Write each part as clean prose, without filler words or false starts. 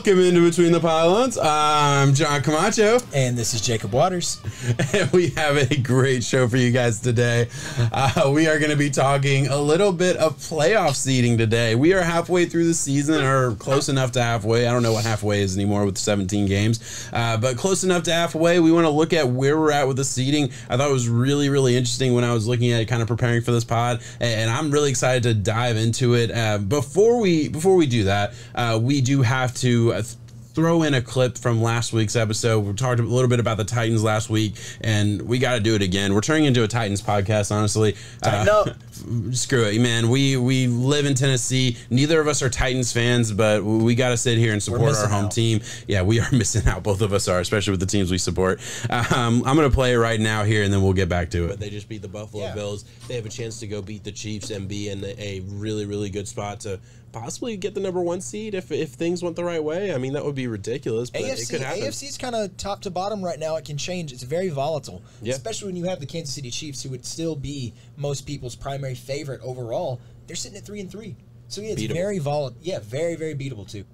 Welcome into Between the Pylons. I'm John Camacho. And this is Jacob Waters. And we have a great show for you guys today. We are going to be talking a little bit of playoff seeding today. We are halfway through the season, or close enough to halfway. I don't know what halfway is anymore with 17 games, but close enough to halfway. We want to look at where we're at with the seeding. I thought it was really, really interesting when I was looking at it, kind of preparing for this pod, and I'm really excited to dive into it. Before we do that, we do have to throw in a clip from last week's episode. We talked a little bit about the Titans last week, and we got to do it again. We're turning into a Titans podcast, honestly. Tighten up. Screw it, man. We live in Tennessee. Neither of us are Titans fans, but we got to sit here and support our home team. Yeah, we are missing out. Both of us are, especially with the teams we support. I'm going to play it right now here, and then we'll get back to it. But they just beat the Buffalo Bills. They have a chance to go beat the Chiefs and be in a really, really good spot to possibly get the #1 seed if things went the right way. I mean, that would be ridiculous, but it could happen. AFC's kind of top to bottom right now. It can change. It's very volatile, especially when you have the Kansas City Chiefs, who would still be most people's primary favorite overall. They're sitting at 3-3, so yeah, it's beatable. Very volatile. Yeah, very, very beatable too.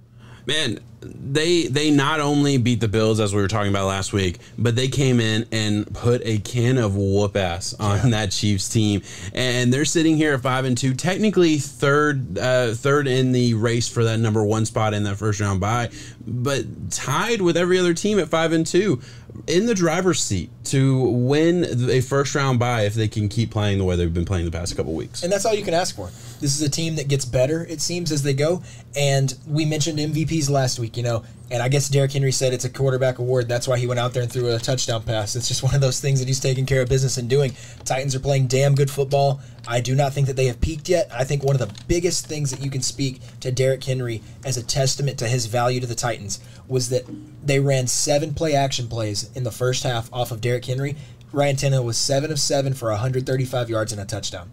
Man, they not only beat the Bills, as we were talking about last week, but they came in and put a can of whoop ass on that Chiefs team, and they're sitting here at 5-2, technically third in the race for that #1 spot in that first round bye, but tied with every other team at 5-2, in the driver's seat to win a first round bye if they can keep playing the way they've been playing the past couple weeks. And that's all you can ask for. This is a team that gets better, it seems, as they go. And we mentioned MVPs last week, and I guess Derrick Henry said it's a quarterback award. That's why he went out there and threw a touchdown pass. It's just one of those things that he's taking care of business and doing. Titans are playing damn good football. I do not think that they have peaked yet. I think one of the biggest things that you can speak to Derrick Henry as a testament to his value to the Titans was that they ran 7 play-action plays in the first half off of Derrick Henry. Ryan Tannehill was 7 of 7 for 135 yards and a touchdown.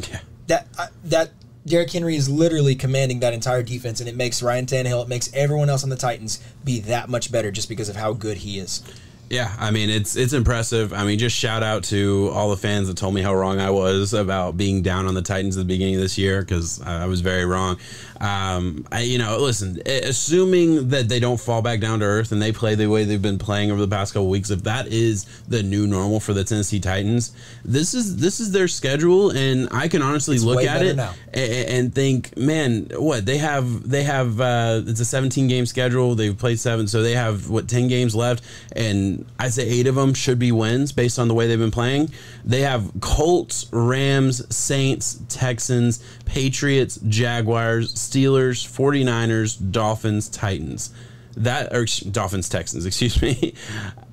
Yeah. That Derrick Henry is literally commanding that entire defense, and it makes Ryan Tannehill, it makes everyone else on the Titans be that much better just because of how good he is. Yeah, I mean, it's impressive. I mean, just shout out to all the fans that told me how wrong I was about being down on the Titans at the beginning of this year, because I was very wrong. Listen, assuming that they don't fall back down to earth and they play the way they've been playing over the past couple weeks, if that is the new normal for the Tennessee Titans, this is their schedule, and I can honestly look at it and think, man, what they have it's a 17-game schedule. They've played 7, so they have 10 games left, and I'd say 8 of them should be wins based on the way they've been playing. They have Colts, Rams, Saints, Texans, Patriots, Jaguars, Steelers, 49ers, Dolphins, Titans. Dolphins, Texans, excuse me.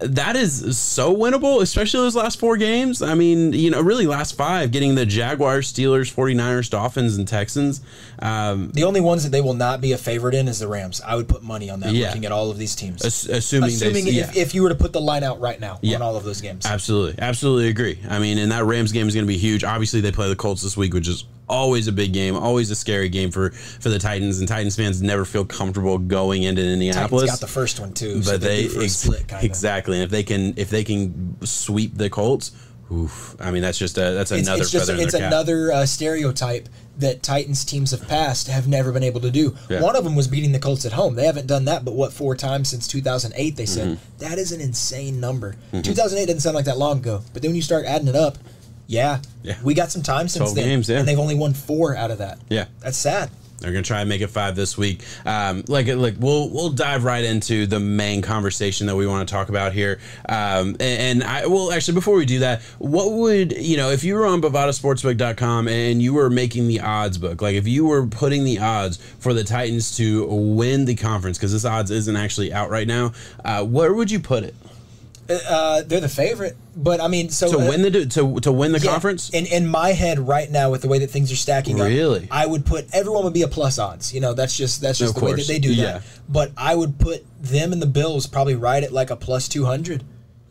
That is so winnable, especially those last 4 games. I mean, really last 5, getting the Jaguars, Steelers, 49ers, Dolphins, and Texans. The only ones that they will not be a favorite in is the Rams. I would put money on that looking at all of these teams. Assuming if you were to put the line out right now on all of those games. Absolutely agree. I mean, and that Rams game is going to be huge. Obviously, they play the Colts this week, which is always a big game, always a scary game for the Titans, and Titans fans never feel comfortable going into Indianapolis. Titans got the first one too, but so they split, exactly. And if they can sweep the Colts, oof, I mean that's another feather in their cap. It's another stereotype that Titans teams have never been able to do. Yeah. One of them was beating the Colts at home. They haven't done that, but 4 times since 2008? They said that is an insane number. 2008 doesn't sound like that long ago, but then when you start adding it up. Yeah, we got some time since then, and they've only won 4 out of that. Yeah, that's sad. They're gonna try and make it 5 this week. We'll dive right into the main conversation that we want to talk about here. Actually, before we do that, what would if you were on bovadasportsbook.com and you were making the odds book, like if you were putting the odds for the Titans to win the conference, because this odds isn't actually out right now, where would you put it? They're the favorite, but I mean, to win the conference. In my head right now, with the way that things are stacking up, really, I would put everyone would be a plus odds. That's just the way that they do that. But I would put them and the Bills probably right at like a plus 200.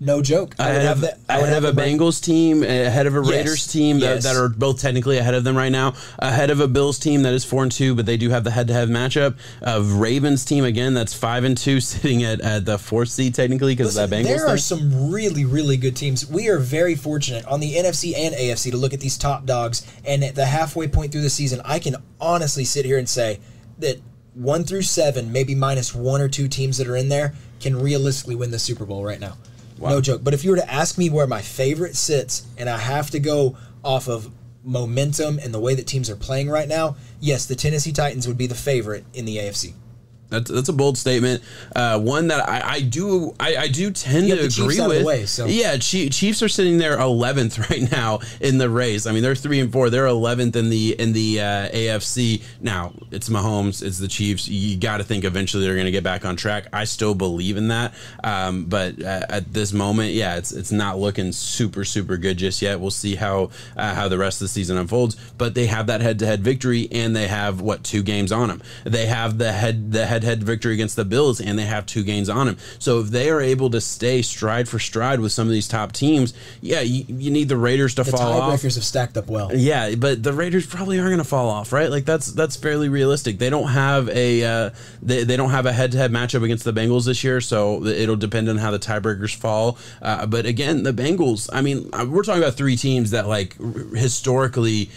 No joke. I would have a Bengals team ahead of a Raiders team that are both technically ahead of them right now. Ahead of a Bills team that is 4-2, but they do have the head-to-head matchup. Of Ravens team again that's 5-2, sitting at the 4th seed technically because of that Bengals. There are some really, really good teams. We are very fortunate on the NFC and AFC to look at these top dogs. And at the halfway point through the season, I can honestly sit here and say that 1 through 7, maybe minus 1 or 2 teams that are in there, can realistically win the Super Bowl right now. Wow. No joke. But if you were to ask me where my favorite sits, and I have to go off of momentum and the way that teams are playing right now, yes, the Tennessee Titans would be the favorite in the AFC. That's a bold statement. One that I do tend to agree with. Way, so. Yeah, Chiefs are sitting there 11th right now in the race. I mean, they're 3-4. They're 11th in the AFC. Now it's Mahomes. It's the Chiefs. You got to think eventually they're going to get back on track. I still believe in that. But at this moment, yeah, it's not looking super good just yet. We'll see how the rest of the season unfolds. But they have that head-to-head victory, and they have 2 games on them. They have the head-to-head victory against the Bills, and they have 2 games on them. So if they are able to stay stride for stride with some of these top teams, yeah, you need the Raiders to fall off. The tiebreakers have stacked up well. Yeah, but the Raiders probably are going to fall off, right? Like that's fairly realistic. They don't have a they don't have a head-to-head matchup against the Bengals this year, so it'll depend on how the tiebreakers fall. But again, the Bengals, I mean, we're talking about 3 teams that like historically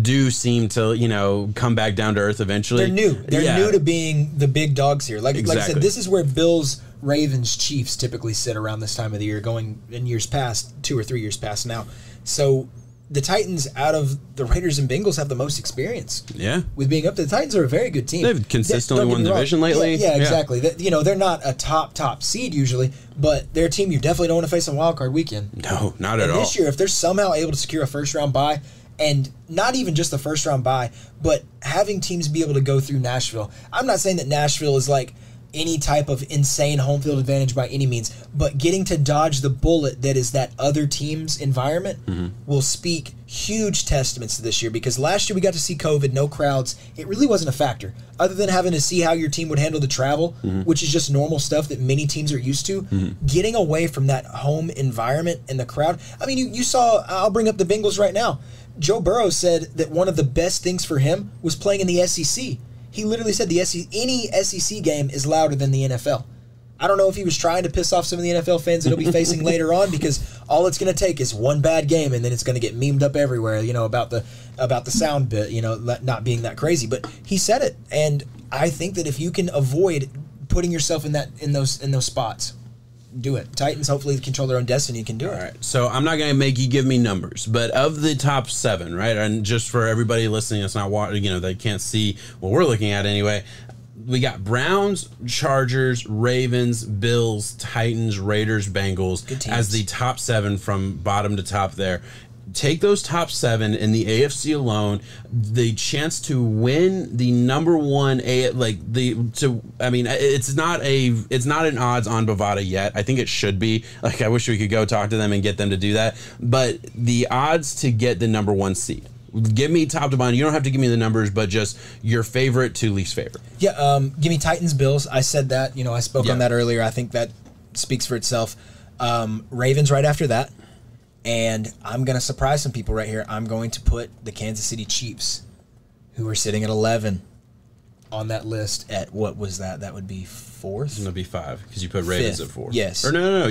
do seem to, come back down to earth eventually. They're new. They're new to being the big dogs here. Like I said, this is where Bills, Ravens, Chiefs typically sit around this time of the year, going in years past, 2 or 3 years past now. So the Titans, out of the Raiders and Bengals, have the most experience. Yeah. With being up. The Titans are a very good team. They've consistently won the division lately. Yeah, exactly. They're not a top seed usually, but they're a team you definitely don't want to face on Wild Card Weekend. No, not at all. This year, if they're somehow able to secure a first-round bye, and not even just the first-round bye, but having teams be able to go through Nashville. I'm not saying that Nashville is like any type of insane home field advantage by any means, but getting to dodge the bullet that is that other team's environment will speak huge testaments to this year, because last year we got to see COVID, no crowds. It really wasn't a factor, other than having to see how your team would handle the travel, which is just normal stuff that many teams are used to. Getting away from that home environment and the crowd. I mean, you saw, I'll bring up the Bengals right now. Joe Burrow said that one of the best things for him was playing in the SEC. He literally said any SEC game is louder than the NFL. I don't know if he was trying to piss off some of the NFL fans that he'll be facing later on, because all it's going to take is one bad game and then it's going to get memed up everywhere, about the sound bit, not being that crazy. But he said it, and I think that if you can avoid putting yourself in those spots, do it. Titans hopefully control their own destiny and can do it. All right. So I'm not going to make you give me numbers, but of the top 7, right? And just for everybody listening that's not watching, they can't see what we're looking at anyway. We got Browns, Chargers, Ravens, Bills, Titans, Raiders, Bengals as the top 7 from bottom to top there. Take those top 7 in the AFC alone, the chance to win the number 1 it's not an odds on Bovada yet. I think it should be. Like, I wish we could go talk to them and get them to do that. But the odds to get the number 1 seed. Give me top to bottom. You don't have to give me the numbers, but just your favorite to least favorite. Yeah, give me Titans, Bills. I said that. I spoke on that earlier. I think that speaks for itself. Ravens right after that. And I'm going to surprise some people right here. I'm going to put the Kansas City Chiefs, who are sitting at 11, on that list at, what was that? That would be 4th? It's going to be 5, because you put Ravens 5th. At 4. Yes. Or no.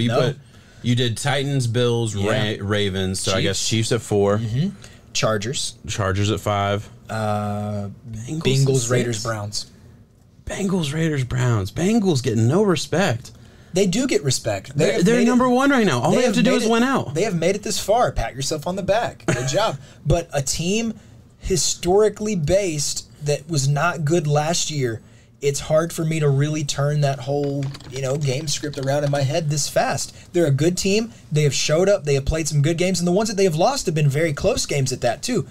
You did Titans, Bills, Ravens. So Chiefs. I guess Chiefs at 4. Chargers at 5. Bengals, Raiders, Browns. Bengals, Raiders, Browns. Bengals getting no respect. They do get respect. They're number 1 right now. All they have to do is win out. They have made it this far. Pat yourself on the back. Good job. But a team historically based that was not good last year, it's hard for me to really turn that whole, game script around in my head this fast. They're a good team. They have showed up. They have played some good games. And the ones that they have lost have been very close games at that, too.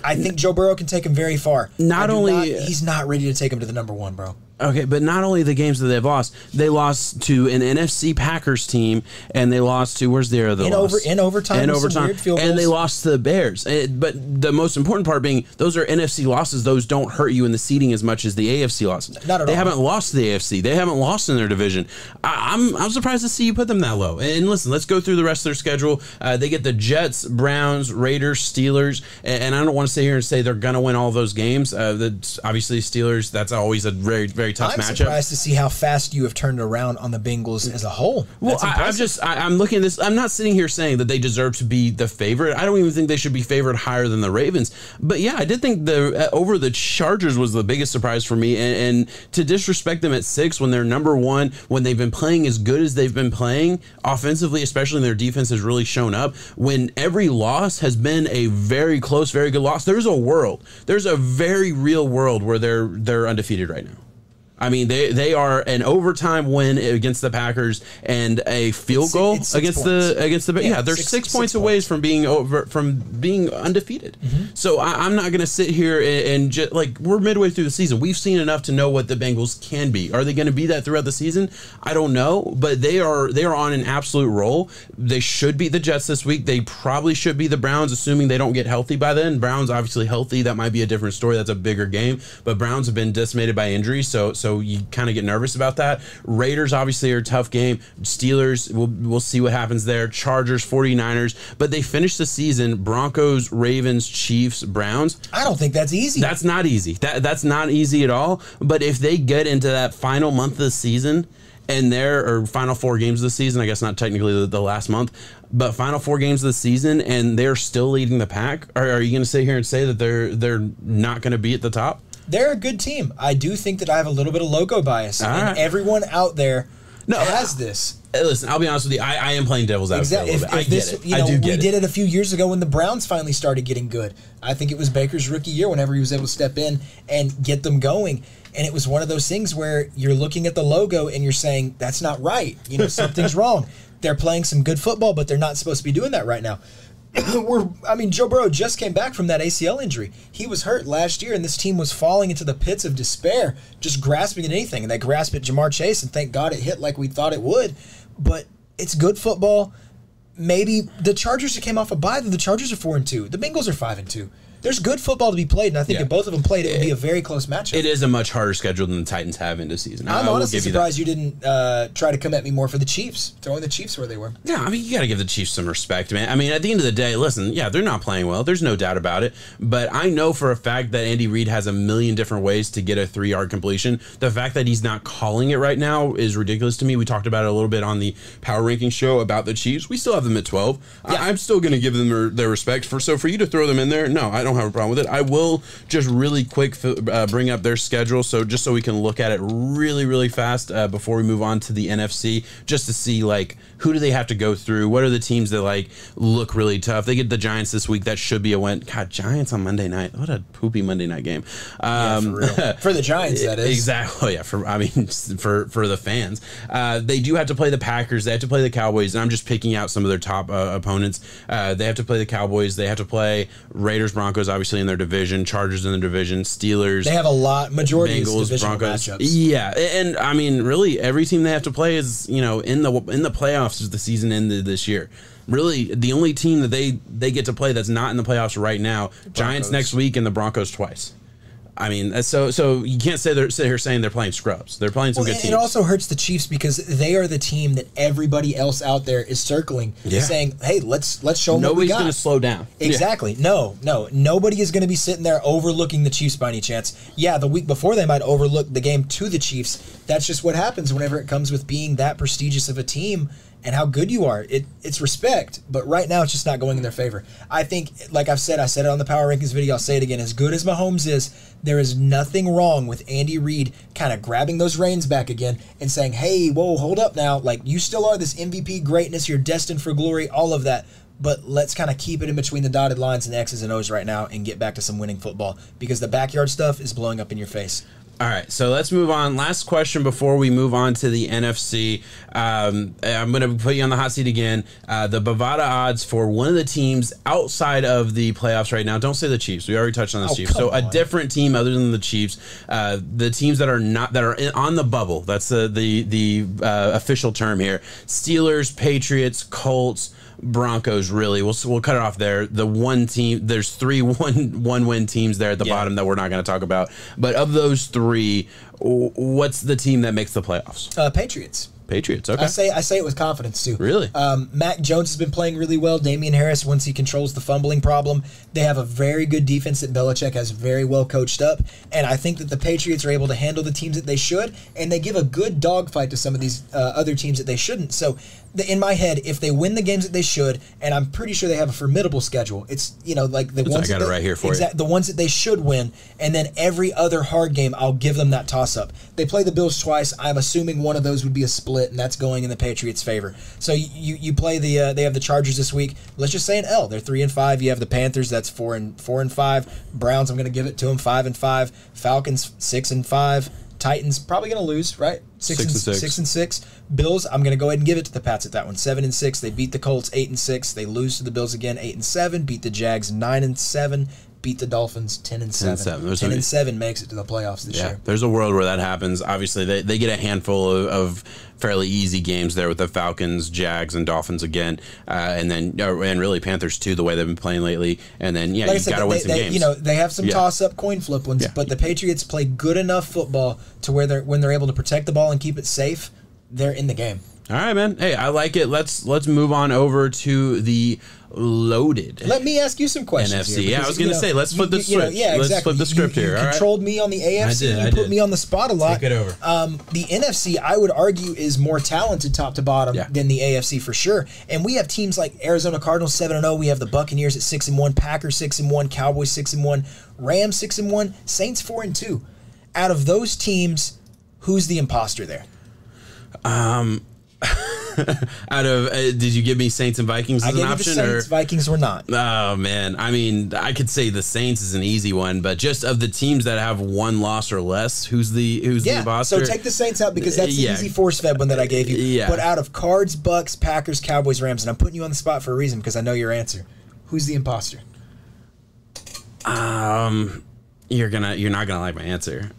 I think Joe Burrow can take them very far. He's not ready to take them to the number 1, bro. Okay, but not only the games that they've lost, they lost to an NFC Packers team, and they lost to, where's the other loss? In overtime. And they lost to the Bears. But the most important part being, those are NFC losses. Those don't hurt you in the seeding as much as the AFC losses. Not at all. They haven't lost to the AFC. They haven't lost in their division. I'm surprised to see you put them that low. And listen, let's go through the rest of their schedule. They get the Jets, Browns, Raiders, Steelers, and I don't want to sit here and say they're going to win all those games. Obviously, Steelers, that's always a very, very very tough matchup. I'm surprised to see how fast you have turned around on the Bengals as a whole. Well, I'm looking at this. I'm not sitting here saying that they deserve to be the favorite. I don't even think they should be favored higher than the Ravens. But yeah, I did think over the Chargers was the biggest surprise for me. And to disrespect them at 6 when they're number 1, when they've been playing as good as they've been playing offensively, especially when their defense has really shown up, when every loss has been a very close, very good loss. There's a very real world where they're undefeated right now. I mean, they are an overtime win against the Packers and a field goal against the yeah. They're 6 points away from being undefeated. Mm-hmm. So I'm not going to sit here and just, like, we're midway through the season. We've seen enough to know what the Bengals can be. Are they going to be that throughout the season? I don't know, but they are on an absolute roll. They should beat the Jets this week. They probably should beat the Browns, assuming they don't get healthy by then. Browns obviously healthy. That might be a different story. That's a bigger game. But Browns have been decimated by injuries, so you kind of get nervous about that. Raiders obviously are a tough game. Steelers, we'll see what happens there. Chargers, 49ers, but they finished the season Broncos, Ravens, Chiefs, Browns. I don't think that's easy. That's not easy. That's not easy at all. But if they get into that final month of the season or final 4 games of the season, I guess not technically the last month, but final 4 games of the season, and they're still leading the pack, are you going to sit here and say that they're not going to be at the top? They're a good team. I do think that I have a little bit of logo bias, and everyone out there has this. Listen, I'll be honest with you. I am playing devil's advocate a little bit. I get it. We did it a few years ago when the Browns finally started getting good. I think it was Baker's rookie year whenever he was able to step in and get them going. And it was one of those things where you're looking at the logo and you're saying, that's not right. Something's wrong. They're playing some good football, but they're not supposed to be doing that right now. Joe Burrow just came back from that ACL injury. He was hurt last year, and this team was falling into the pits of despair, just grasping at anything. And they grasped at Jamar Chase, and thank God it hit like we thought it would. But it's good football. Maybe the Chargers came off a bye. The Chargers are 4-2. The Bengals are 5-2. There's good football to be played, and I think if both of them played, it would be a very close matchup. It is a much harder schedule than the Titans have into season. I'm honestly surprised you didn't try to come at me more for the Chiefs, throwing the Chiefs where they were. Yeah, I mean, you got to give the Chiefs some respect, man. I mean, at the end of the day, listen, they're not playing well. There's no doubt about it. But I know for a fact that Andy Reid has a million different ways to get a 3-yard completion. The fact that he's not calling it right now is ridiculous to me. We talked about it a little bit on the Power Ranking show about the Chiefs. We still have them at 12. Yeah. I'm still going to give them their respect. So for you to throw them in there, no, I don't have a problem with it. I will just really quick bring up their schedule, so we can look at it really, really fast before we move on to the NFC, just to see, like, who do they have to go through? What are the teams that, like, look really tough? They get the Giants this week. That should be a win. God, Giants on Monday night. What a poopy Monday night game. For real. For the Giants, that is. Exactly. Yeah. For the fans. They do have to play the Packers. They have to play the Cowboys. And I'm just picking out some of their top opponents. They have to play the Cowboys. They have to play Raiders, Broncos, obviously in their division. Chargers in the division, Steelers. They have a majority Bengals, of divisional Broncos. matchups. Yeah, and I mean, really, every team they have to play is, in the playoffs as the season ended this year. Really, the only team that they get to play that's not in the playoffs right now, Giants next week and the Broncos twice. I mean, so you can't sit here saying they're playing scrubs. They're playing some good teams. It also hurts the Chiefs because they are the team that everybody else out there is circling, saying, "Hey, let's show them what we got." Nobody's going to slow down. Exactly. Yeah. No, nobody is going to be sitting there overlooking the Chiefs by any chance. Yeah, the week before they might overlook the game to the Chiefs. That's just what happens whenever it comes with being that prestigious of a team and how good you are. It's respect, but right now it's just not going in their favor. I think, like I said it on the Power Rankings video, I'll say it again, as good as Mahomes is, there is nothing wrong with Andy Reid kind of grabbing those reins back again and saying, hey, whoa, hold up now. Like, you still are this MVP greatness, you're destined for glory, all of that. But let's kind of keep it in between the dotted lines and X's and O's right now and get back to some winning football because the backyard stuff is blowing up in your face. All right, so let's move on. Last question before we move on to the NFC. I'm going to put you on the hot seat again. The Bovada odds for one of the teams outside of the playoffs right now. Don't say the Chiefs. We already touched on the Chiefs. So a different team other than the Chiefs. The teams that are on the bubble. That's the official term here. Steelers, Patriots, Colts, Broncos. Really, we'll cut it off there. The one team, there's 3 one-win teams there at the bottom that we're not going to talk about. But of those 3, what's the team that makes the playoffs? Patriots. Patriots. Okay. I say it with confidence too. Really? Mac Jones has been playing really well. Damian Harris, once he controls the fumbling problem, they have a very good defense that Belichick has very well coached up. And I think that the Patriots are able to handle the teams that they should, and they give a good dogfight to some of these other teams that they shouldn't. So in my head, if they win the games that they should, and I'm pretty sure they have a formidable schedule, it's like the ones I got it right here for you. The ones that they should win, and then every other hard game, I'll give them that toss up. They play the Bills twice. I'm assuming one of those would be a split, and that's going in the Patriots' favor. So you play they have the Chargers this week. Let's just say an L. They're 3-5. You have the Panthers. That's 4-5. Browns, I'm going to give it to them 5-5. Falcons 6-5. Titans probably going to lose, right? 6-6. Bills, I'm going to go ahead and give it to the Pats at that one. 7-6. They beat the Colts 8-6. They lose to the Bills again 8-7. Beat the Jags 9-7. Beat the Dolphins 10-7. 10-7 makes it to the playoffs this year. There's a world where that happens. Obviously, they get a handful of fairly easy games there with the Falcons, Jags, and Dolphins again, and really Panthers too. The way they've been playing lately, and then you got to win some games. They have some toss-up coin flip ones, but the Patriots play good enough football to where when they're able to protect the ball and keep it safe, they're in the game. All right, man. Hey, I like it. Let's move on over to the loaded. Let me ask you some questions. NFC. Here, I was going to say, let's flip the script. Exactly. Let's flip the script here. You controlled me on the AFC. You put me on the spot a lot. Take it over. The NFC, I would argue, is more talented top to bottom than the AFC for sure. And we have teams like Arizona Cardinals 7-0. We have the Buccaneers at 6-1, Packers 6-1, Cowboys 6-1, Rams 6-1, Saints 4-2. Out of those teams, who's the imposter there? Did you give me Saints and Vikings as an option? The Saints, Vikings were not. Oh man, I mean, I could say the Saints is an easy one, but just of the teams that have one loss or less, who's the imposter? So take the Saints out because that's the easy force fed one that I gave you. Yeah. But out of Cards, Bucks, Packers, Cowboys, Rams, and I'm putting you on the spot for a reason because I know your answer. Who's the imposter? You're not gonna like my answer.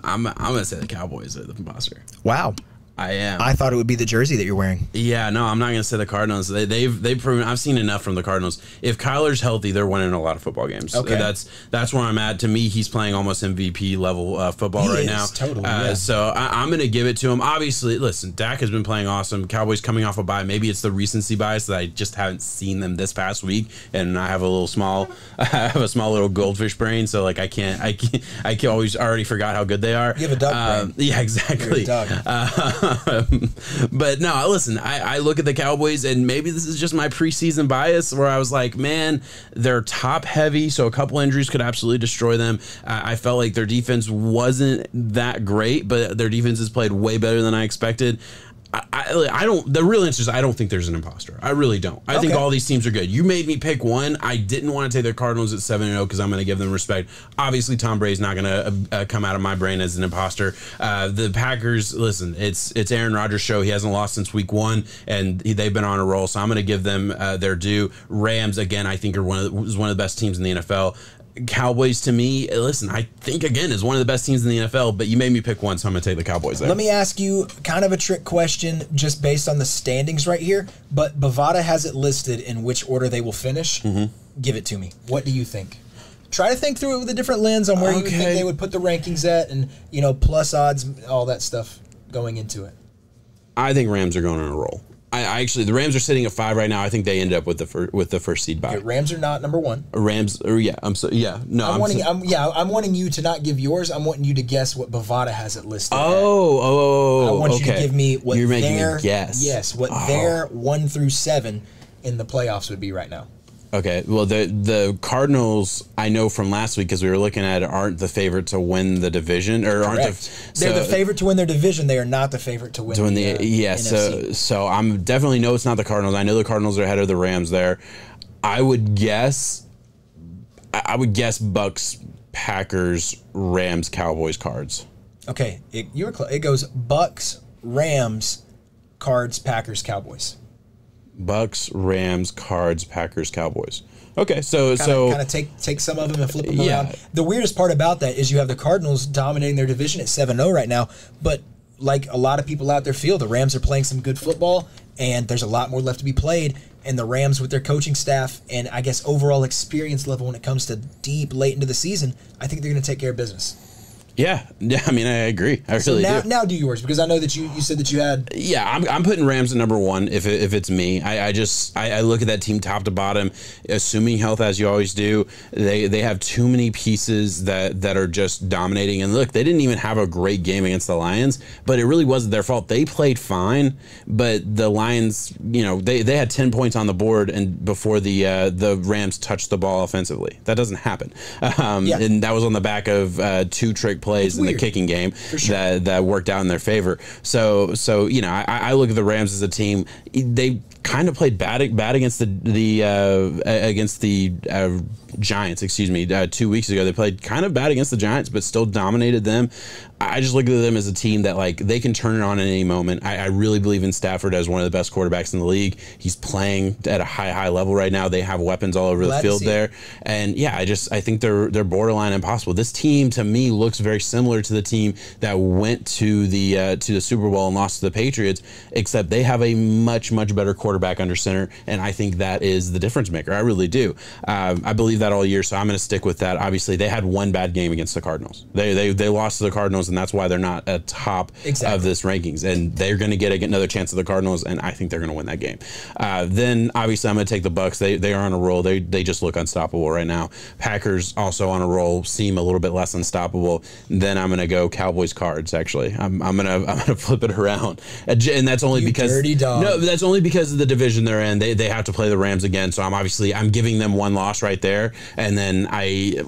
I'm gonna say the Cowboys are the imposter. Wow. I am. I thought it would be the jersey that you're wearing. Yeah, no, I'm not going to say the Cardinals. They've proven. I've seen enough from the Cardinals. If Kyler's healthy, they're winning a lot of football games. Okay, that's where I'm at. To me, he's playing almost MVP level football right now. Totally. Yeah. So I'm going to give it to him. Obviously, listen, Dak has been playing awesome. Cowboys coming off a bye. Maybe it's the recency bias that I just haven't seen them this past week, and I have a small little goldfish brain. So like I can't always already forgot how good they are. You have a dog brain. Yeah, exactly. You're a dog. But no, listen, I look at the Cowboys, and maybe this is just my preseason bias where I was like, man, they're top heavy, so a couple injuries could absolutely destroy them. I felt like their defense wasn't that great, but their defense has played way better than I expected. I don't. The real answer is I don't think there's an imposter. I really don't. I think all these teams are good. You made me pick one. I didn't want to take the Cardinals at 7-0 because I'm going to give them respect. Obviously, Tom Brady's not going to come out of my brain as an imposter. The Packers, listen, it's Aaron Rodgers' show. He hasn't lost since week 1, and they've been on a roll. So I'm going to give them their due. Rams, again, I think are one of the best teams in the NFL. Cowboys, to me, listen, I think, again, is one of the best teams in the NFL, but you made me pick one, so I'm going to take the Cowboys there. Let me ask you kind of a trick question just based on the standings right here, but Bovada has it listed in which order they will finish. Mm-hmm. Give it to me. What do you think? Try to think through it with a different lens on where you think they would put the rankings at and, plus odds, all that stuff going into it. I think Rams are going on a roll. I actually, the Rams are sitting at 5 right now. I think they end up with the first seed bye. Okay, Rams are not number 1. Rams, I'm wanting you to not give yours. I'm wanting you to guess what Bovada has it listed. I want you to give me what you're making a guess. Yes, what their 1 through 7 in the playoffs would be right now. Okay, well, the Cardinals, I know from last week because we were looking at it, aren't the favorite to win the division, or Correct. They're the favorite to win their division. They are not the favorite to win the NFC. So I'm definitely know it's not the Cardinals. I know the Cardinals are ahead of the Rams there. I would guess Bucks, Packers, Rams, Cowboys, Cards. Okay, you were close. It goes Bucks, Rams, Cards, Packers, Cowboys. Bucks, Rams, Cards, Packers, Cowboys. Okay, so kind of take some of them and flip them around. The weirdest part about that is you have the Cardinals dominating their division at 7-0 right now, but like a lot of people out there feel, the Rams are playing some good football, and there's a lot more left to be played. And the Rams with their coaching staff and I guess overall experience level when it comes to deep late into the season, I think they're going to take care of business. Yeah, I mean, I agree. I So really now, do. now do yours, because I know that you said that you had. Yeah, I'm putting Rams at number one if it's me. I look at that team top to bottom, assuming health as you always do. They have too many pieces that are just dominating. And look, they didn't even have a great game against the Lions, but it really wasn't their fault. They played fine, but the Lions, they had 10 points on the board and before the Rams touched the ball offensively. That doesn't happen. And that was on the back of 2 trick plays in the kicking game that worked out in their favor. So I look at the Rams as a team. They kind of played bad against the Giants. 2 weeks ago, they played kind of bad against the Giants, but still dominated them. I just look at them as a team that they can turn it on at any moment. I really believe in Stafford as one of the best quarterbacks in the league. He's playing at a high level right now. They have weapons all over the field there, and I think they're borderline impossible. This team to me looks very similar to the team that went to the Super Bowl and lost to the Patriots, except they have a much better quarterback under center, and I think that is the difference maker. I really do. I believe that all year, so I'm going to stick with that. Obviously, they had one bad game against the Cardinals. They lost to the Cardinals, and that's why they're not at top of this rankings. And they're going to get another chance at the Cardinals, and I think they're going to win that game. Then, obviously, I'm going to take the Bucs. They are on a roll. They just look unstoppable right now. Packers also on a roll, seem a little bit less unstoppable. Then I'm going to go Cowboys Cards. Actually, I'm going to flip it around, and that's only because dirty dog. No, that's only because of the division they're in. They have to play the Rams again. So I'm giving them one loss right there. And then I'm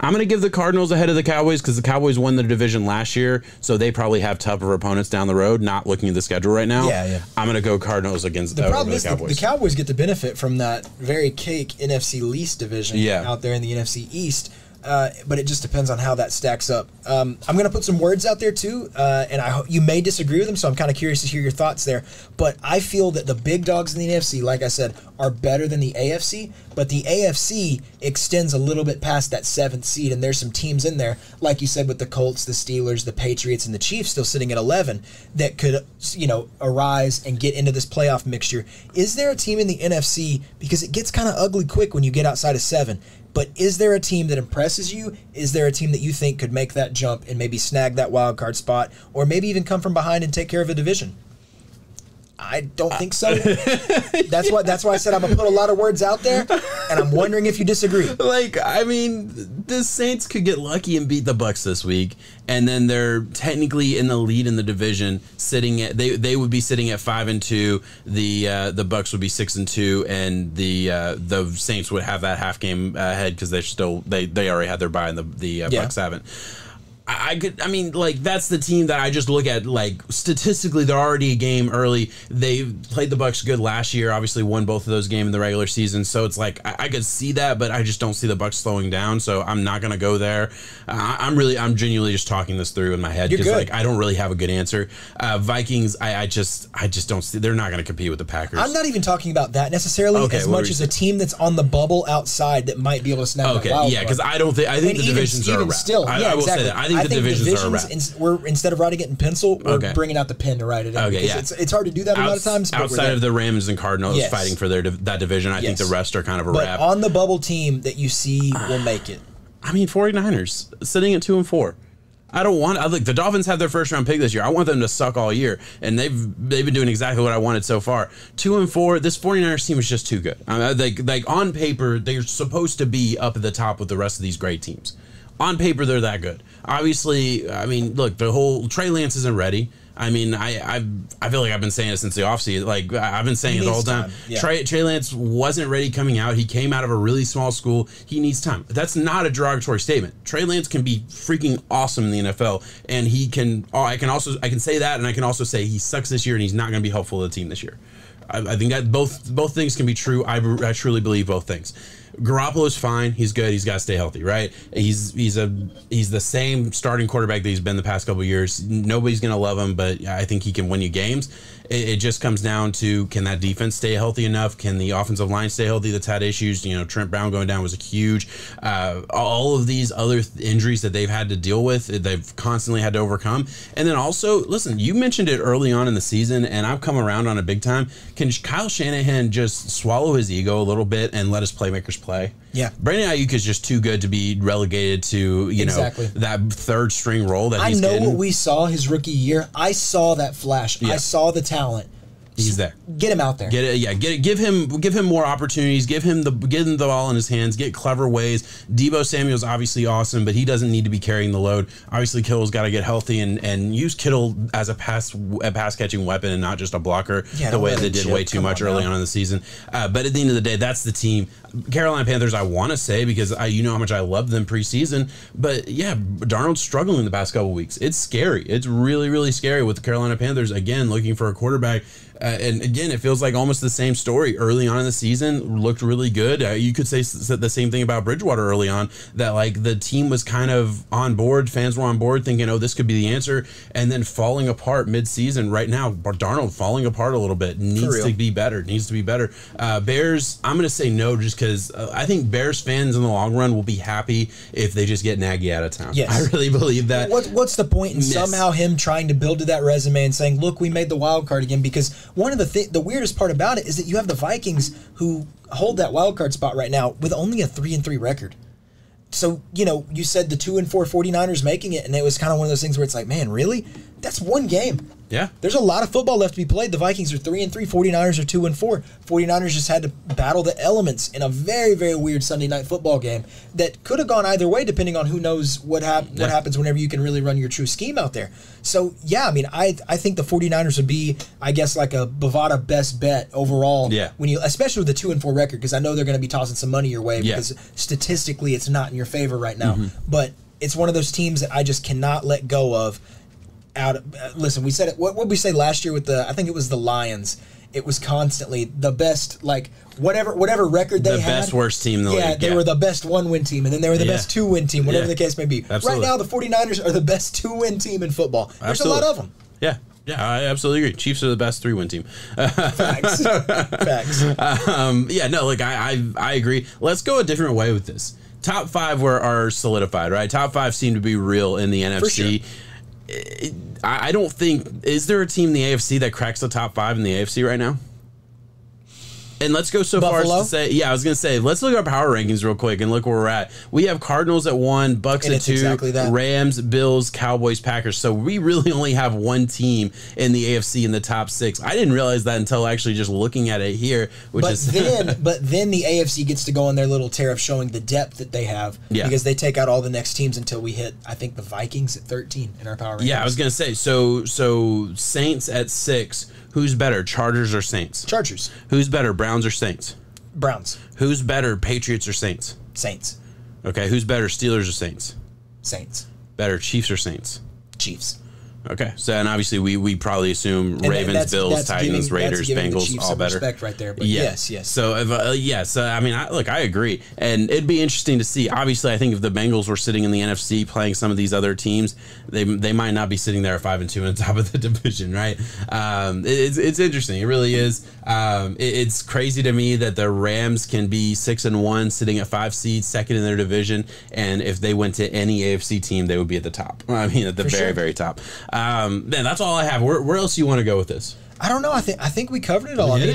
going to give the Cardinals ahead of the Cowboys because the Cowboys won the division last year, so they probably have tougher opponents down the road, not looking at the schedule right now. Yeah. I'm going to go Cardinals against the problem is the Cowboys. The Cowboys get the benefit from that very cake NFC least division out there in the NFC East. But it just depends on how that stacks up. I'm going to put some words out there too, and you may disagree with them, so I'm kind of curious to hear your thoughts there. But I feel that the big dogs in the NFC, like I said, are better than the AFC, but the AFC extends a little bit past that 7th seed, and there's some teams in there, like you said, with the Colts, the Steelers, the Patriots, and the Chiefs still sitting at 11 that could, arise and get into this playoff mixture. Is there a team in the NFC, because it gets kind of ugly quick when you get outside of 7, but is there a team that impresses you? Is there a team that you think could make that jump and maybe snag that wild card spot, or maybe even come from behind and take care of a division? I don't think so. That's why I said I'm gonna put a lot of words out there, and I'm wondering if you disagree. The Saints could get lucky and beat the Bucs this week, and then they're technically in the lead in the division, sitting at they would be sitting at 5-2. The Bucs would be 6-2, and the Saints would have that half game ahead because they already had their bye, and the Bucs haven't. That's the team that I just look at, statistically, they're already a game early. They played the Bucs good last year, obviously won both of those games in the regular season. So it's I could see that, but I just don't see the Bucs slowing down. So I'm not going to go there. I'm genuinely just talking this through in my head because I don't really have a good answer. Vikings, I just don't see, they're not going to compete with the Packers. I'm not even talking about that necessarily as much as a team that's on the bubble outside that might be able to snap that wild card. Because I think the divisions are a wrap. Still, I will say that. I think the divisions are a wrap. We're, instead of writing it in pencil, we're bringing out the pen to write it out. It's hard to do that a lot of times. Outside of the Rams and Cardinals fighting for that division, I think the rest are kind of a wrap. On the bubble team that you see will make it. 49ers sitting at 2-4. I don't want. The Dolphins have their first round pick this year. I want them to suck all year, and they've been doing exactly what I wanted so far. 2-4. This 49ers team is just too good. On paper, they're supposed to be up at the top with the rest of these great teams. On paper, they're that good. Obviously, look, the whole Trey Lance isn't ready. I feel like I've been saying it since the offseason. I've been saying it the whole time. Yeah. Trey Lance wasn't ready coming out. He came out of a really small school. He needs time. That's not a derogatory statement. Trey Lance can be freaking awesome in the NFL, and he can. I can say that, and I can also say he sucks this year, and he's not going to be helpful to the team this year. I think that both things can be true. I truly believe both things. Garoppolo's fine. He's good. He's got to stay healthy, right? He's the same starting quarterback that he's been the past couple of years. Nobody's going to love him, but I think he can win you games. It just comes down to, can that defense stay healthy enough? Can the offensive line stay healthy that's had issues? Trent Brown going down was huge. All of these other injuries that they've had to deal with, they've constantly had to overcome. And then also, listen, you mentioned it early on in the season, and I've come around on it big time. can Kyle Shanahan just swallow his ego a little bit and let his playmakers play? Yeah. Brandon Ayuk is just too good to be relegated to, you know, that third string role that he's getting. I know what we saw his rookie year. I saw that flash. I saw the talent. He's there. Get him out there. Get it. Yeah. Get it. Give him more opportunities. Give him the ball in his hands. Get clever ways. Deebo Samuel's obviously awesome, but he doesn't need to be carrying the load. Obviously, Kittle's got to get healthy and use Kittle as a pass catching weapon and not just a blocker the way they did way too much early on in the season. But at the end of the day, that's the team. Carolina Panthers, I want to say, because you know how much I love them preseason. But yeah, Darnold's struggling the past couple weeks. It's scary. It's really, really scary with the Carolina Panthers, again, looking for a quarterback. And again, it feels like almost the same story. Early on in the season, looked really good. You could say the same thing about Bridgewater early on, that like the team was kind of on board, fans were on board thinking, oh, this could be the answer, and then falling apart mid-season. Right now, Darnold falling apart a little bit, needs to be better. Bears, I'm going to say no, just because I think Bears fans in the long run will be happy if they just get Nagy out of town. Yes. I really believe that. What's the point in somehow him trying to build to that resume and saying, look, we made the wild card again? Because one of the weirdest part about it is that you have the Vikings who hold that wild card spot right now with only a 3-3 record. So, you know, you said the 2-4 49ers making it, and it was kind of one of those things where it's like, man, really? That's one game. Yeah. There's a lot of football left to be played. The Vikings are 3-3, 49ers are 2-4. 49ers just had to battle the elements in a very, very weird Sunday night football game that could have gone either way depending on who knows what happens whenever you can really run your true scheme out there. So, yeah, I mean, I think the 49ers would be, I guess, like a Bovada best bet overall. Yeah. Especially with the 2-4 record, because I know they're going to be tossing some money your way because statistically it's not in your favor right now. But it's one of those teams that I just cannot let go of. Listen, we said it. What did we say last year with I think it was the Lions. It was constantly the best, like whatever record they had. The best worst team in the league. They were the best 1-win team, and then they were the best 2-win team, whatever the case may be. Absolutely. Right now, the 49ers are the best 2-win team in football. There's a lot of them. Yeah. Yeah, I absolutely agree. Chiefs are the best 3-win team. Facts. Yeah, no, like I agree. Let's go a different way with this. Top 5 are solidified, right? Top 5 seem to be real in the NFC. For sure. I don't think, is there a team in the AFC that cracks the top 5 in the AFC right now? And let's go so far as to say, I was going to say, let's look at our power rankings real quick and look where we're at. We have Cardinals at 1, Bucks at 2, exactly Rams, Bills, Cowboys, Packers. So we really only have one team in the AFC in the top 6. I didn't realize that until actually just looking at it here. But then the AFC gets to go on their little tear of showing the depth that they have because they take out all the next teams until we hit, I think, the Vikings at 13 in our power rankings. Yeah, I was going to say, so Saints at 6. Who's better, Chargers or Saints? Chargers. Who's better, Browns or Saints? Browns. Who's better, Patriots or Saints? Saints. Okay, who's better, Steelers or Saints? Saints. Better, Chiefs or Saints? Chiefs. Okay, so and obviously we probably assume Ravens, Bills, Titans, Raiders, Bengals, all better. Respect right there, but yes. So so I mean, I agree, and it'd be interesting to see. Obviously, I think if the Bengals were sitting in the NFC playing some of these other teams, they might not be sitting there at 5-2 on top of the division, right? It's interesting. It really is. It's crazy to me that the Rams can be 6-1, sitting at 5 seeds, second in their division, and if they went to any AFC team, they would be at the top. I mean, at the very top. Man, that's all I have. Where else do you want to go with this? I don't know. I think we covered it all. I mean,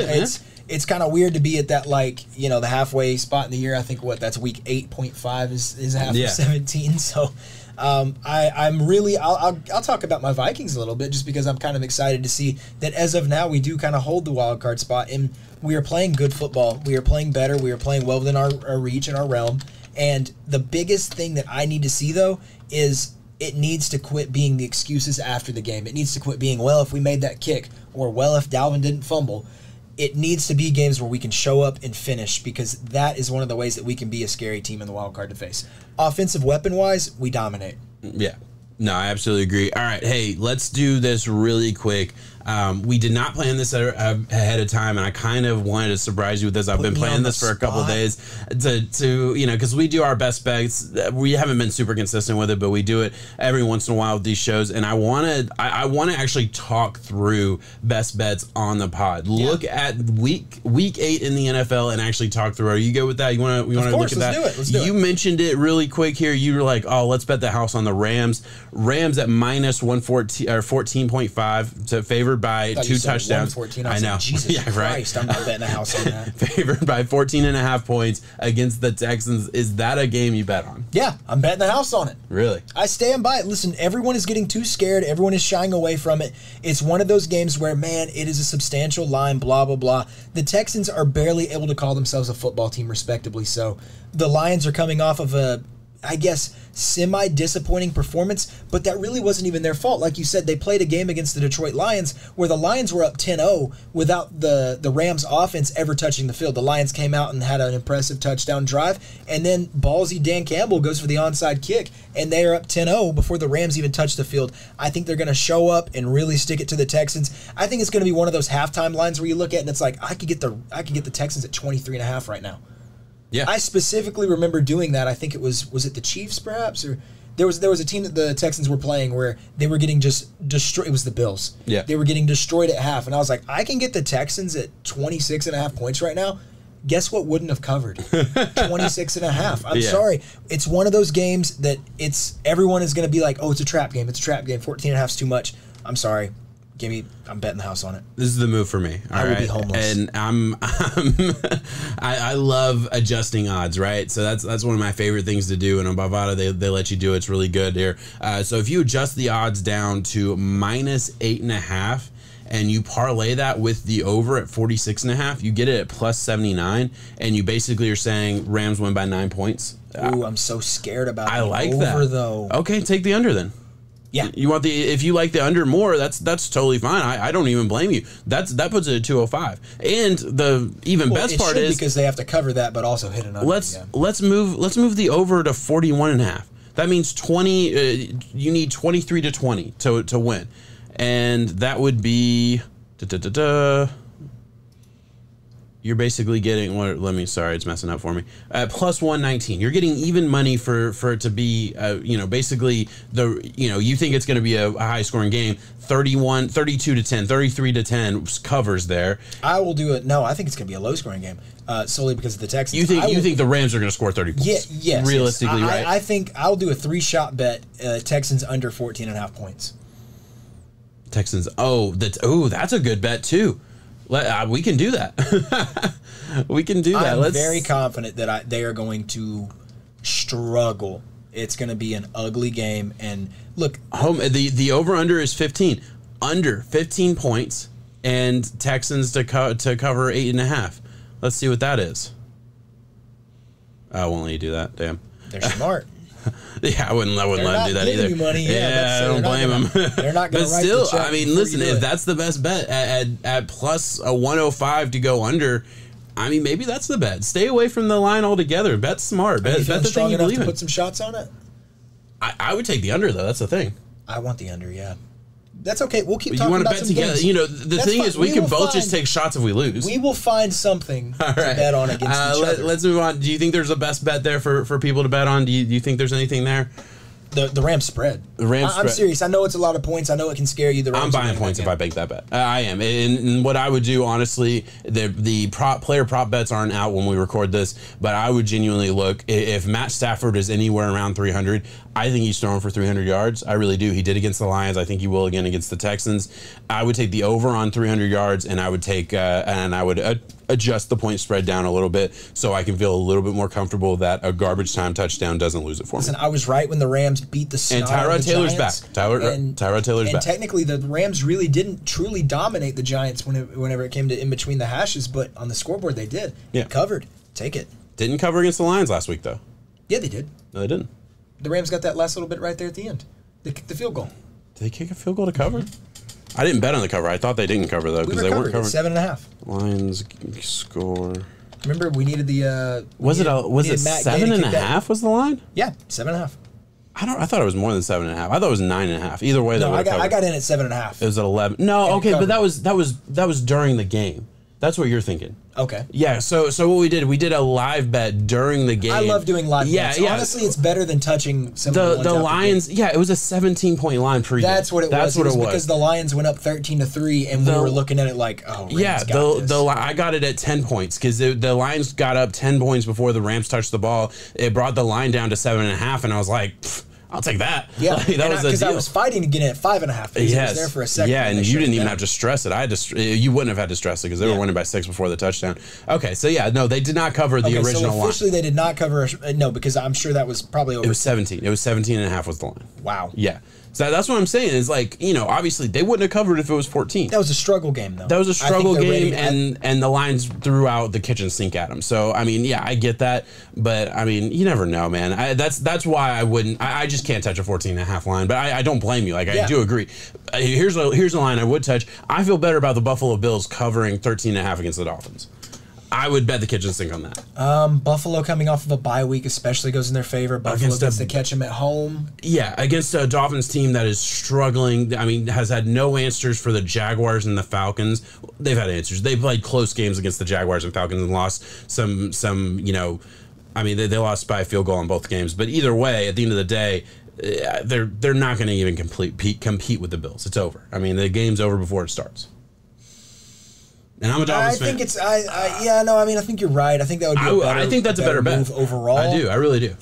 it's kind of weird to be at that, like, you know, the halfway spot in the year. I think that's week 8.5 is half of 17. So I'm really I'll talk about my Vikings a little bit just because I'm kind of excited to see that as of now we do kind of hold the wild card spot and we are playing good football. We are playing better. We are playing well within our reach and our realm. And the biggest thing that I need to see though is it needs to quit being the excuses after the game. It needs to quit being, well, if we made that kick, or well, if Dalvin didn't fumble. It needs to be games where we can show up and finish because that is one of the ways that we can be a scary team in the wild card to face. Offensive weapon-wise, we dominate. Yeah. No, I absolutely agree. All right, hey, let's do this really quick. We did not plan this ahead of time, and I kind of wanted to surprise you with this. I've been planning this for a couple of days to you know, because we do our best bets. We haven't been super consistent with it, but we do it every once in a while with these shows. And I want to actually talk through best bets on the pod. Look at week 8 in the NFL and actually talk through. Are you good with that? You want to look at that? Let's do it. You mentioned it really quick here. You were like, oh, let's bet the house on the Rams. Rams at minus 114 or 14.5 to favor favored by 2 touchdowns. 14. I know. Jesus Christ, I'm not betting a house on that. Favored by 14.5 points against the Texans. Is that a game you bet on? Yeah, I'm betting the house on it. Really? I stand by it. Listen, everyone is getting too scared. Everyone is shying away from it. It's one of those games where, man, it is a substantial line, blah, blah, blah. The Texans are barely able to call themselves a football team, respectably so. The Lions are coming off of a, I guess, semi-disappointing performance, but that really wasn't even their fault. Like you said, they played a game against the Detroit Lions where the Lions were up 10-0 without the Rams offense ever touching the field. The Lions came out and had an impressive touchdown drive, and then ballsy Dan Campbell goes for the onside kick, and they are up 10-0 before the Rams even touch the field. I think they're going to show up and really stick it to the Texans. I think it's going to be one of those halftime lines where you look at it and it's like, I could get the Texans at 23.5 right now. Yeah. I specifically remember doing that. I think it was it the Chiefs perhaps, or there was a team that the Texans were playing where they were getting just destroyed. It was the Bills. Yeah. They were getting destroyed at half, and I was like, I can get the Texans at 26.5 points right now. Guess what wouldn't have covered? 26.5. I'm sorry. It's one of those games that everyone is going to be like, oh, it's a trap game. It's a trap game. 14.5 is too much. I'm sorry. I'm betting the house on it. This is the move for me. I will be homeless. And I love adjusting odds, right? So that's one of my favorite things to do. And on Bovada, they let you do it. It's really good here. So if you adjust the odds down to -8.5 and you parlay that with the over at 46.5, you get it at +79, and you basically are saying Rams win by 9 points. Ooh, I'm so scared about I like over, that. though. Okay, take the under then. Yeah, if you like the under more, that's totally fine. I don't even blame you. That puts it at 205. And the best part is because they have to cover that, but also hit an under. Let's move the over to 41.5. That means 20. You need 23 to 20 to win, and that would be. You're basically getting sorry, it's messing up for me. Plus 119. You're getting even money for it to be, basically you think it's going to be a high scoring game. 32 to 10, 33 to 10 covers there. I will do it. No, I think it's going to be a low scoring game, solely because of the Texans. You think the Rams are going to score 30 points? Yes. Realistically, right? I think I'll do a 3-shot bet. Texans under 14.5 points. Texans. That's a good bet too. We can do that. We can do that. I'm very confident that they are going to struggle. It's going to be an ugly game. And look, the over under is 15, under 15 points, and Texans to cover 8.5. Let's see what that is. I won't let you do that. Damn. They're smart. Yeah, I wouldn't let them do that either. You money. Yeah, I don't blame them. They're not going to write still, the check. I mean, listen, if that's the best bet at plus a 105 to go under, I mean, maybe that's the bet. Stay away from the line altogether. Bet smart. Bet the thing you believe in. Put some shots on it. I would take the under though. That's the thing. I want the under. Yeah. That's okay. We'll keep talking about some together. games. The thing is, we can both just take shots if we lose. We will find something to bet on against each other. Let's move on. Do you think there's a best bet there for people to bet on? Do you think there's anything there? The Rams spread. The Rams spread. I'm serious. I know it's a lot of points. I know it can scare you. The Rams I'm buying points if I make that bet. I am. And what I would do, honestly, the player prop bets aren't out when we record this, but I would genuinely look. If Matt Stafford is anywhere around 300, I think he's throwing for 300 yards. I really do. He did against the Lions. I think he will again against the Texans. I would take the over on 300 yards, and I would take adjust the point spread down a little bit so I can feel a little bit more comfortable that a garbage time touchdown doesn't lose it for me. Listen, I was right when the Rams beat the snot and Tyrod Taylor's Giants. back. Tyrod Taylor's back. And technically, the Rams really didn't truly dominate the Giants whenever it came to in between the hashes, but on the scoreboard they did. Yeah. Covered. Take it. Didn't cover against the Lions last week, though. Yeah, they did. No, they didn't. The Rams got that last little bit right there at the end. They kicked the field goal. Did they kick a field goal to cover? I didn't bet on the cover. I thought they didn't cover, though, because they weren't covering. 7.5. Lions score. Remember, we needed the. Was it 7.5? Was the line? Yeah, 7.5. I thought it was more than 7.5. I thought it was 9.5. Either way, no, I got in at 7.5. It was at 11. No, okay, but that was during the game. That's what you're thinking. Okay. Yeah. So what we did a live bet during the game. I love doing live bets. Yeah. Honestly, it's better than touching some of the Lions. Yeah, it was a 17-point line pre. That's what it was. That's what it was because the Lions went up 13-3, and we were looking at it like, oh, Rams got this. I got it at 10 points because the Lions got up 10 points before the Rams touched the ball. It brought the line down to 7.5, and I was like, I'll take that. Yeah, Like, that was because I was fighting to get in at 5.5. Because I was there for a second. Yeah, and you didn't even have to stress it. You wouldn't have had to stress it because they were winning by 6 before the touchdown. Okay, so yeah, no, they did not cover the original line. Officially, they did not cover. No, because I'm sure that was probably over. It was 17. It was 17.5 was the line. Wow. Yeah. So that's what I'm saying is like, obviously they wouldn't have covered if it was 14. That was a struggle game, though. That was a struggle game, and the lines threw out the kitchen sink at them. So, I mean, yeah, I get that. But, I mean, you never know, man. That's why I wouldn't. I just can't touch a 14.5 line. But I don't blame you. Like, I do agree. Here's a line I would touch. I feel better about the Buffalo Bills covering 13.5 against the Dolphins. I would bet the kitchen sink on that. Buffalo coming off of a bye week especially goes in their favor. Buffalo gets to catch them at home. Yeah, against a Dolphins team that is struggling. I mean, has had no answers for the Jaguars and the Falcons. They've had answers. They played close games against the Jaguars and Falcons and lost some I mean, they lost by a field goal in both games. But either way, at the end of the day, they're not going to even compete with the Bills. It's over. I mean, the game's over before it starts. And I'm a Dolphins fan. I think you're right. I think that would be a better, I think that's a better bet move overall. I do. I really do.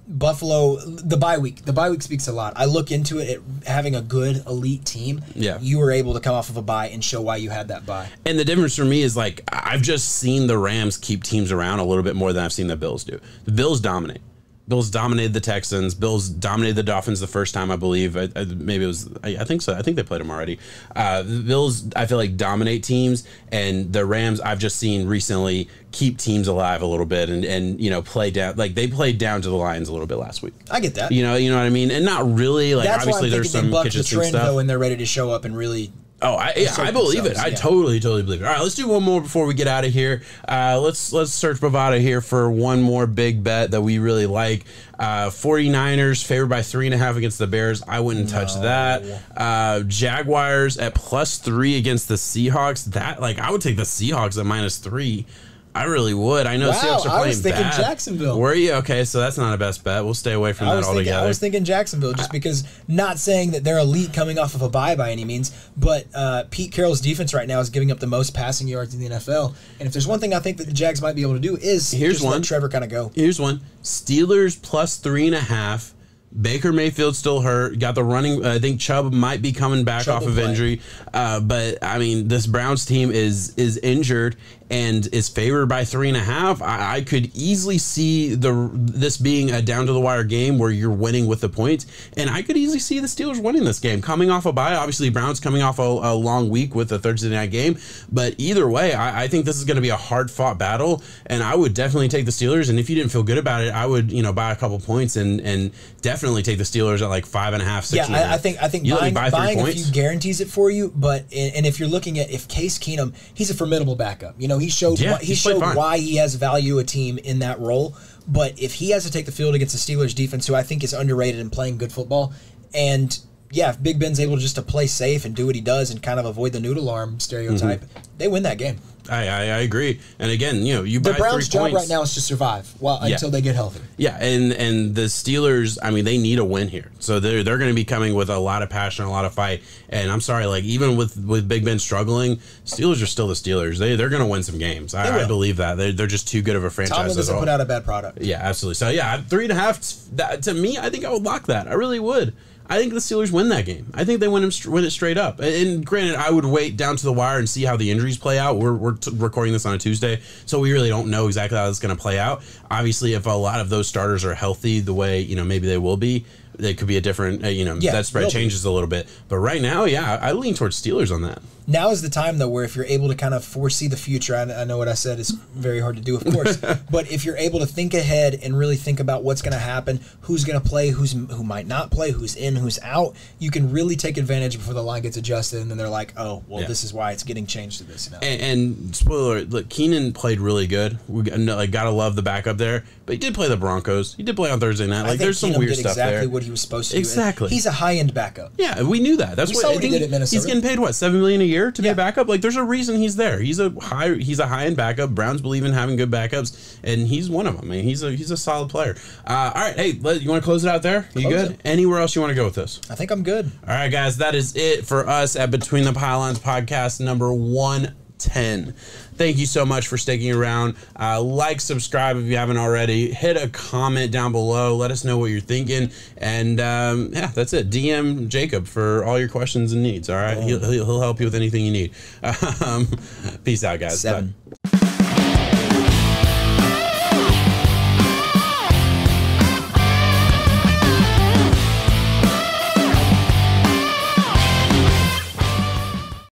Buffalo, the bye week. The bye week speaks a lot. I look into it having a good elite team. Yeah. You were able to come off of a bye and show why you had that bye. And the difference for me is like I've just seen the Rams keep teams around a little bit more than I've seen the Bills do. The Bills dominate. Bills dominated the Texans. Bills dominated the Dolphins the first time, I believe. Maybe it was. I think so. I think they played them already. The Bills, I feel like, dominate teams, and the Rams, I've just seen recently keep teams alive a little bit and play down. Like they played down to the Lions a little bit last week. I get that. You know what I mean, and not really. Like that's obviously why there's some kitchen sink stuff. Though, when they're ready to show up and really. Oh, I believe it. I totally believe it. All right, let's do one more before we get out of here. Let's search Bovada here for one more big bet that we really like. 49ers favored by 3.5 against the Bears. I wouldn't touch that. Jaguars at +3 against the Seahawks. That I would take the Seahawks at -3. I really would. I know Seahawks are playing bad. I was thinking Jacksonville. Were you? Okay, so that's not a best bet. We'll stay away from that altogether. I was thinking Jacksonville just because, not saying that they're elite coming off of a bye by any means, but Pete Carroll's defense right now is giving up the most passing yards in the NFL. And if there's one thing I think that the Jags might be able to do is let Trevor kind of go. Here's one. Steelers +3.5. Baker Mayfield's still hurt. Got the running. I think Chubb might be coming back off of injury. But I mean, this Browns team is injured and is favored by 3.5. I could easily see this being a down to the wire game where you're winning with the points, and I could easily see the Steelers winning this game, coming off a bye. Obviously, Browns coming off a long week with a Thursday night game, but either way, I think this is going to be a hard fought battle, and I would definitely take the Steelers. And if you didn't feel good about it, I would buy a couple points and definitely take the Steelers at 5.5, 6. Yeah, I think buying a few guarantees it for you, but and if you're looking at if Case Keenum, he's a formidable backup. He showed why he has value a team in that role. But if he has to take the field against the Steelers defense, who I think is underrated and playing good football, and if Big Ben's able just to play safe and do what he does and kind of avoid the noodle arm stereotype, they win that game. I agree. And again, you buy 3 points. The Browns' job right now is to survive until they get healthy. Yeah, and the Steelers, I mean, they need a win here. So they're going to be coming with a lot of passion, a lot of fight. And I'm sorry, even with Big Ben struggling, Steelers are still the Steelers. They're going to win some games. I believe that. They're just too good of a franchise. Tomlin doesn't put out a bad product. Yeah, absolutely. So 3.5, to me, I think I would lock that. I really would. I think the Steelers win that game. I think they win it straight up. And granted, I would wait down to the wire and see how the injuries play out. We're recording this on a Tuesday, so we really don't know exactly how it's going to play out. Obviously, if a lot of those starters are healthy the way maybe they will be, it could be a different, that spread changes a little bit. But right now, I lean towards Steelers on that. Now is the time, though, where if you're able to kind of foresee the future, I know what I said is very hard to do, of course, but if you're able to think ahead and really think about what's going to happen, who's going to play, who might not play, who's in, who's out, you can really take advantage before the line gets adjusted, and then they're like, this is why it's getting changed to this now. And spoiler alert, look, Keenan played really good. We got to love the backup there, but he did play the Broncos. He did play on Thursday night. There's some weird stuff there. Exactly what he was supposed to do. Exactly. He's a high-end backup. Yeah, we knew that. That's what I think. He's getting paid, $7 million a year to be a backup? There's a reason he's there. He's a high-end backup. Browns believe in having good backups, and he's one of them. I mean, he's a solid player. All right, hey, you want to close it out there? You good? Anywhere else you want to go with this? I think I'm good. All right, guys, that is it for us at Between the Pylons podcast number 1 10. Thank you so much for sticking around. Like, subscribe if you haven't already. Hit a comment down below. Let us know what you're thinking. And yeah, that's it. DM Jacob for all your questions and needs. All right, he'll help you with anything you need. Peace out, guys. 7. Bye.